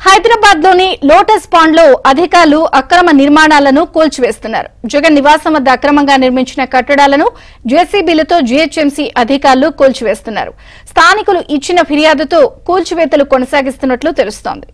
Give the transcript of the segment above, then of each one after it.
హైదరాబాద్ లోని lotus pond లో అధికారులు అక్రమ నిర్మాణాలను కూల్చివేస్తున్నారు. జగన్ నివాసం వద్ద అక్రమంగా నిర్మించిన కట్టడాలను జేసీబీలతో జీహెచ్ఎంసీ అధికారులు కూల్చివేస్తున్నారు. స్థానికులు ఇచ్చిన ఫిర్యాదుతో కూల్చివేతలు కొనసాగిస్తున్నట్లు తెలుస్తోంది.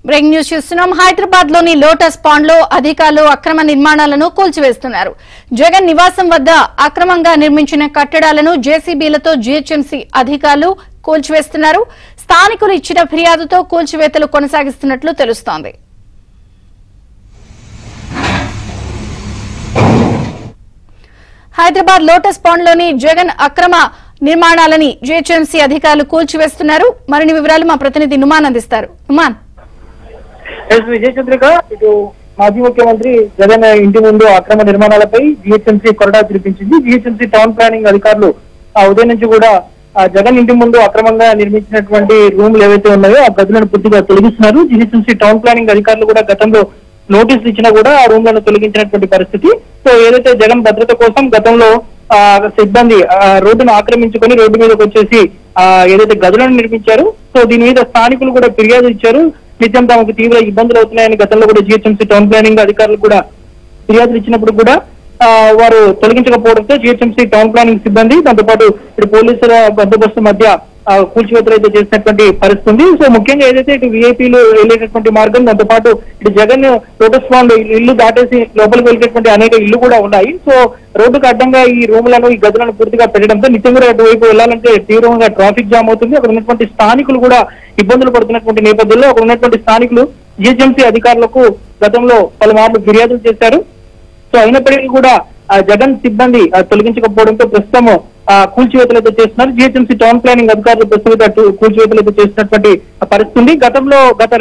బ్రేకింగ్ న్యూస్ చూస్తున్నాం. హైదరాబాద్ లోని లోటస్ పాండ్ లో అధికారులు అక్రమ నిర్మాణాలను కూల్చివేస్తున్నారు. జగన్ నివాసం వద్ద అక్రమంగా నిర్మించిన కట్టడాలను జేసీబీలతో జీహెచ్ఎంసీ అధికారులు కూల్చివేస్తున్నారు. స్థానికులు ఇచ్చిన ఫిర్యాదుతో కూల్చివేతలు కొనసాగిస్తున్నట్లు తెలుస్తోంది. హైదరాబాద్ లోటస్ పాండ్ లోని జగన్ అక్రమ నిర్మాణాలని జీహెచ్ఎంసీ అధికారులు కూల్చివేస్తున్నారు. మరిన్ని వివరాలు మా ప్రతినిధి నుమాన్ అందిస్తారు. నుమాన్. విజయ చంద్రిక, ఇటు మాజీ ముఖ్యమంత్రి జగన్ ఇంటి ముందు అక్రమ నిర్మాణాలపై జీహెచ్ఎంసీ కొరడా పిలిపించింది. జీహెచ్ఎంసీ టౌన్ ప్లానింగ్ అధికారులు ఉదయం నుంచి కూడా జగన్ ఇంటి ముందు అక్రమంగా నిర్మించినటువంటి రూమ్లు ఏవైతే ఉన్నాయో ఆ గదులను పూర్తిగా తొలగిస్తున్నారు. జీహెచ్ఎంసీ టౌన్ ప్లానింగ్ అధికారులు కూడా గతంలో నోటీసులు ఇచ్చినా కూడా ఆ రూమ్లను తొలగించినటువంటి పరిస్థితి. సో ఏదైతే జగన్ భద్రత కోసం గతంలో సిబ్బంది రోడ్డును ఆక్రమించుకొని రోడ్డు మీదకి వచ్చేసి ఏదైతే గదులను నిర్మించారు, సో దీని మీద స్థానికులు కూడా ఫిర్యాదు ఇచ్చారు. నిత్యం తమకు తీవ్ర ఇబ్బందులు అవుతున్నాయని గతంలో కూడా జీహెచ్ఎంసీ టౌన్ ప్లానింగ్ అధికారులు కూడా ఫిర్యాదులు ఇచ్చినప్పుడు కూడా వారు తొలగించకపోవడంతో జీహెచ్ఎంసీ టౌన్ ప్లానింగ్ సిబ్బంది దాంతోపాటు ఇటు పోలీసుల బందోబస్తు మధ్య కూల్చివేతలు అయితే చేసినటువంటి పరిస్థితి. సో ముఖ్యంగా ఏదైతే ఇటు వీఐపీలు వెళ్ళేటటువంటి మార్గం, దాంతోపాటు ఇటు జగన్ లోటస్ పాండ్ ఇల్లు దాటేసి లోపలికి వెళ్ళేటటువంటి అనేక ఇల్లు కూడా ఉన్నాయి. సో రోడ్డుకు అడ్డంగా ఈ రూములను ఈ గదులను పూర్తిగా పెట్టడంతో నిత్యం కూడా అటువైపు వెళ్లాలంటే తీవ్రంగా ట్రాఫిక్ జామ్ అవుతుంది. అక్కడ ఉన్నటువంటి స్థానికులు కూడా ఇబ్బందులు పడుతున్నటువంటి నేపథ్యంలో అక్కడ ఉన్నటువంటి స్థానికులు జీహెచ్ఎంసీ అధికారులకు గతంలో పలుమార్లు ఫిర్యాదులు చేశారు. సో అయినప్పటికీ కూడా జగన్ సిబ్బంది తొలగించకపోవడంతో ప్రస్తుతం కూల్చివేతలు అయితే చేస్తున్నారు. జీహెచ్ఎంసీ టౌన్ ప్లానింగ్ అధికారులు ప్రస్తుతం కూల్చివేతలు అయితే చేస్తున్నటువంటి పరిస్థితి. గత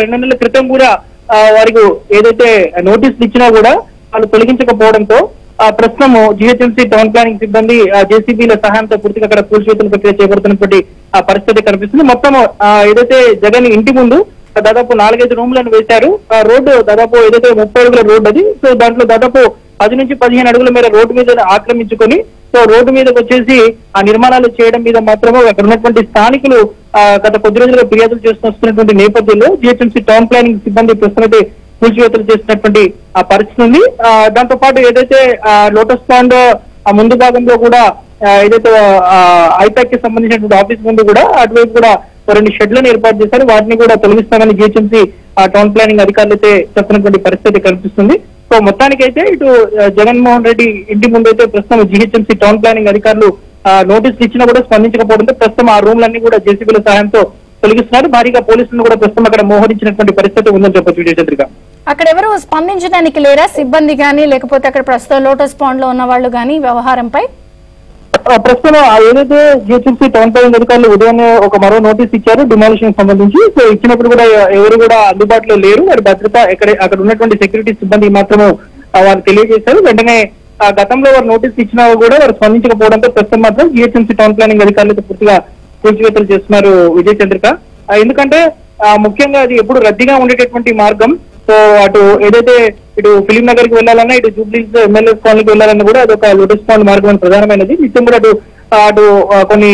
2 నెలల క్రితం కూడా వారికి ఏదైతే నోటీసులు ఇచ్చినా కూడా వాళ్ళు తొలగించకపోవడంతో ప్రస్తుతం జీహెచ్ఎంసీ టౌన్ ప్లానింగ్ సిబ్బంది జేసీబీల సహాయంతో పూర్తిగా అక్కడ కూల్చివేతల ప్రక్రియ చేపడుతున్నటువంటి పరిస్థితి కనిపిస్తుంది. మొత్తం ఏదైతే జగన్ ఇంటి ముందు దాదాపు 4-5 రూమ్లను వేశారు. రోడ్డు దాదాపు ఏదైతే 30 అడుగుల రోడ్డు అది. సో దాంట్లో దాదాపు 10 నుంచి 15 అడుగుల మేర రోడ్డు మీద ఆక్రమించుకొని సో రోడ్డు మీదకి వచ్చేసి ఆ నిర్మాణాలు చేయడం మీద మాత్రమే అక్కడ ఉన్నటువంటి స్థానికులు గత కొద్ది రోజులుగా ఫిర్యాదులు చేస్తూ వస్తున్నటువంటి నేపథ్యంలో జీహెచ్ఎంసీ టౌన్ ప్లానింగ్ సిబ్బంది ప్రస్తుతం కూల్చివేతలు చేస్తున్నటువంటి పరిస్థితి ఉంది. దాంతో పాటు ఏదైతే లోటస్ పాండ్ ముందు భాగంలో కూడా ఏదైతే ఐపాక్ కి సంబంధించినటువంటి ఆఫీస్ ముందు కూడా అటువైపు కూడా 2 షెడ్లను ఏర్పాటు చేశారు. వాటిని కూడా తొలగిస్తామని జీహెచ్ఎంసీ టౌన్ ప్లానింగ్ అధికారులు అయితే చెప్తున్నటువంటి పరిస్థితి కనిపిస్తుంది. సో మొత్తానికైతే ఇటు జగన్మోహన్ రెడ్డి ఇంటి ముందు అయితే ప్రస్తుతం జీహెచ్ఎంసీ టౌన్ ప్లానింగ్ అధికారులు నోటీసులు ఇచ్చినా కూడా స్పందించకపోవడంతో ప్రస్తుతం ఆ రూమ్లన్నీ కూడా జేసీబీల సహాయంతో తొలగిస్తున్నారు. భారీగా పోలీసులను కూడా ప్రస్తుతం అక్కడ మోహరించినటువంటి పరిస్థితి ఉందని చెప్పొచ్చు. విజయచంద్రిక, అక్కడ ఎవరు స్పందించడానికి లేరా సిబ్బంది గానీ, లేకపోతే అక్కడ ప్రస్తుతం లోటస్ పాండ్ లో ఉన్న వాళ్ళు గానీ వ్యవహారంపై? ప్రస్తుతం ఏదైతే జీహెచ్ఎంసీ టౌన్ ప్లానింగ్ అధికారులు ఉదయం మరో నోటీస్ ఇచ్చారు డిమాలిషన్ సంబంధించి. సో ఇచ్చినప్పుడు కూడా ఎవరు కూడా అందుబాటులో లేరు. వారి భద్రత అక్కడ ఉన్నటువంటి సెక్యూరిటీ సిబ్బంది మాత్రము వారు తెలియజేశారు. వెంటనే గతంలో వారు నోటీస్ ఇచ్చినా కూడా వారు స్పందించకపోవడంతో ప్రస్తుతం మాత్రం జీహెచ్ఎంసీ టౌన్ ప్లానింగ్ అధికారులతో పూర్తిగా కూల్చివేతలు చేస్తున్నారు. విజయ్ చంద్రిక, ఎందుకంటే ముఖ్యంగా అది ఎప్పుడు రద్దీగా ఉండేటటువంటి మార్గం. సో అటు ఏదైతే ఇటు ఫిలిం నగర్ కి వెళ్ళాలన్నా, ఇటు జూబ్లీస్ ఎమ్మెల్యేస్ కాలనీకి వెళ్ళాలన్నా కూడా అదొక లోటస్ పాండ్ మార్గం ప్రధానమైనది. నిత్యం కూడా అటు కొన్ని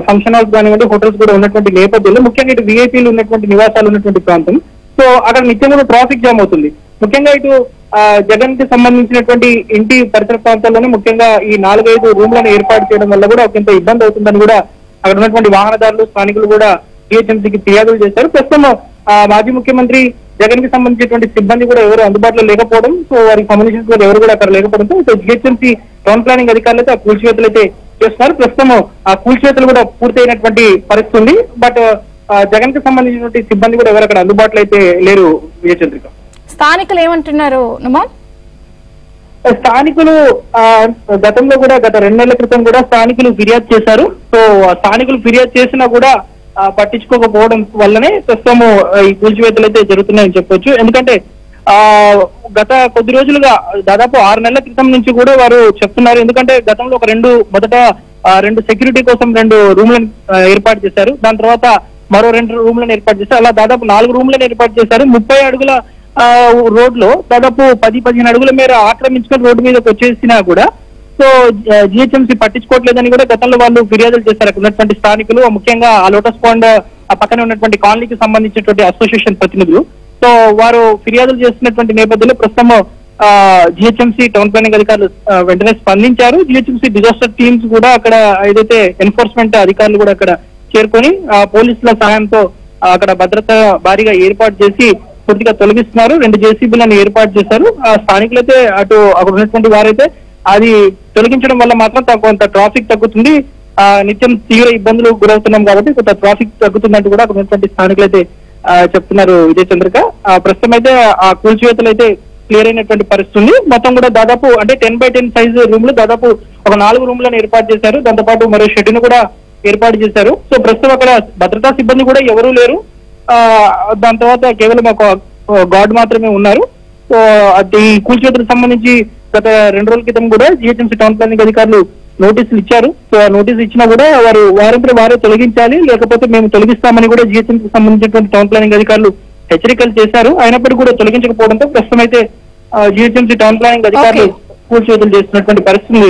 ఫంక్షన్ హాల్స్ కానివ్వండి, హోటల్స్ కూడా ఉన్నటువంటి నేపథ్యంలో ముఖ్యంగా ఇటు వీఐపీలు ఉన్నటువంటి నివాసాలు ఉన్నటువంటి ప్రాంతం. సో అక్కడ నిత్యం కూడా ట్రాఫిక్ జామ్ అవుతుంది. ముఖ్యంగా ఇటు జగన్ కి సంబంధించినటువంటి ఇంటి పరిసర ప్రాంతాల్లోనే ముఖ్యంగా ఈ 4-5 రూమ్లను ఏర్పాటు చేయడం వల్ల కూడా కొంత ఇబ్బంది అవుతుందని కూడా అక్కడ ఉన్నటువంటి వాహనదారులు స్థానికులు కూడా జిహెచ్ఎంసీకి ఫిర్యాదులు చేశారు. ప్రస్తుతం మాజీ ముఖ్యమంత్రి జగన్ కి సంబంధించినటువంటి సిబ్బంది కూడా ఎవరు అందుబాటులో లేకపోవడం, సో వారికి సంబంధించిన ఎవరు కూడా అక్కడ లేకపోవడంతో సో జిహెచ్ఎంసీ టౌన్ ప్లానింగ్ అధికారులు అయితే ఆ కూల్చివేతలు అయితే చేస్తున్నారు. ప్రస్తుతం ఆ కూల్చివేతలు కూడా పూర్తయినటువంటి పరిస్థితి ఉంది. బట్ జగన్ కి సంబంధించినటువంటి సిబ్బంది కూడా ఎవరు అక్కడ అందుబాటులో అయితే లేరు. విజయచంద్రిక, స్థానికులు ఏమంటున్నారు నుమాన్? స్థానికులు గతంలో కూడా గత 2 నెలల క్రితం కూడా స్థానికులు ఫిర్యాదు చేశారు. సో స్థానికులు ఫిర్యాదు చేసినా కూడా పట్టించుకోకపోవడం వల్లనే ప్రస్తుతం ఈ కూల్చివేతలు అయితే జరుగుతున్నాయని చెప్పొచ్చు. ఎందుకంటే గత కొద్ది రోజులుగా దాదాపు 6 నెలల క్రితం నుంచి కూడా వారు చెప్తున్నారు. ఎందుకంటే గతంలో ఒక మొదట 2 సెక్యూరిటీ కోసం 2 రూమ్లను ఏర్పాటు చేశారు. దాని తర్వాత మరో 2 రూమ్లను ఏర్పాటు చేశారు. అలా దాదాపు 4 రూమ్లను ఏర్పాటు చేశారు. 30 అడుగుల రోడ్ లో దాదాపు 10-15 అడుగుల మేర ఆక్రమించుకొని రోడ్డు మీదకి వచ్చేసినా కూడా సో జిహెచ్ఎంసీ పట్టించుకోవట్లేదని కూడా గతంలో వాళ్ళు ఫిర్యాదులు చేశారు. అక్కడ ఉన్నటువంటి స్థానికులు, ముఖ్యంగా ఆ లోటస్ పాండ్ ఆ పక్కనే ఉన్నటువంటి కాలనీకి సంబంధించినటువంటి అసోసియేషన్ ప్రతినిధులు. సో వారు ఫిర్యాదులు చేస్తున్నటువంటి నేపథ్యంలో ప్రస్తుతం జిహెచ్ఎంసీ టౌన్ ప్లానింగ్ అధికారులు వెంటనే స్పందించారు. జిహెచ్ఎంసీ డిజాస్టర్ టీమ్స్ కూడా అక్కడ ఏదైతే ఎన్ఫోర్స్మెంట్ అధికారులు కూడా అక్కడ చేరుకొని పోలీసుల సహాయంతో అక్కడ భద్రత భారీగా ఏర్పాటు చేసి పూర్తిగా తొలగిస్తున్నారు. 2 జేసీబీలను ఏర్పాటు చేశారు. స్థానికులైతే అక్కడ ఉన్నటువంటి వారైతే అది తొలగించడం వల్ల మాత్రం కొంత ట్రాఫిక్ తగ్గుతుంది, నిత్యం తీవ్ర ఇబ్బందులు గురవుతున్నాం కాబట్టి కొంత ట్రాఫిక్ తగ్గుతుందంటూ కూడా అక్కడ ఉన్నటువంటి స్థానికులైతే చెప్తున్నారు. విజయచంద్రిక, ప్రస్తుతం అయితే ఆ కూల్చివేతలు అయితే క్లియర్ అయినటువంటి పరిస్థితి ఉంది. మొత్తం కూడా దాదాపు అంటే 10x10 సైజు రూమ్లు దాదాపు ఒక 4 రూమ్లను ఏర్పాటు చేశారు. దాంతోపాటు మరో షెడ్ను కూడా ఏర్పాటు చేశారు. సో ప్రస్తుతం అక్కడ భద్రతా సిబ్బంది కూడా ఎవరూ లేరు. దాని తర్వాత కేవలం ఒక గార్డ్ మాత్రమే ఉన్నారు. సో అది కూల్చివేతలకు సంబంధించి గత 2 రోజుల క్రితం కూడా జిహెచ్ఎంసీ టౌన్ ప్లానింగ్ అధికారులు నోటీసులు ఇచ్చారు. సో ఆ నోటీసులు ఇచ్చినా కూడా వారు వారే తొలగించాలి, లేకపోతే మేము తొలగిస్తామని కూడా జిహెచ్ఎంసీకి సంబంధించినటువంటి టౌన్ ప్లానింగ్ అధికారులు హెచ్చరికలు చేశారు. అయినప్పటికీ కూడా తొలగించకపోవడంతో ప్రస్తుతం అయితే జిహెచ్ఎంసీ టౌన్ ప్లానింగ్ అధికారులు కూల్చివేతలు చేస్తున్నటువంటి పరిస్థితి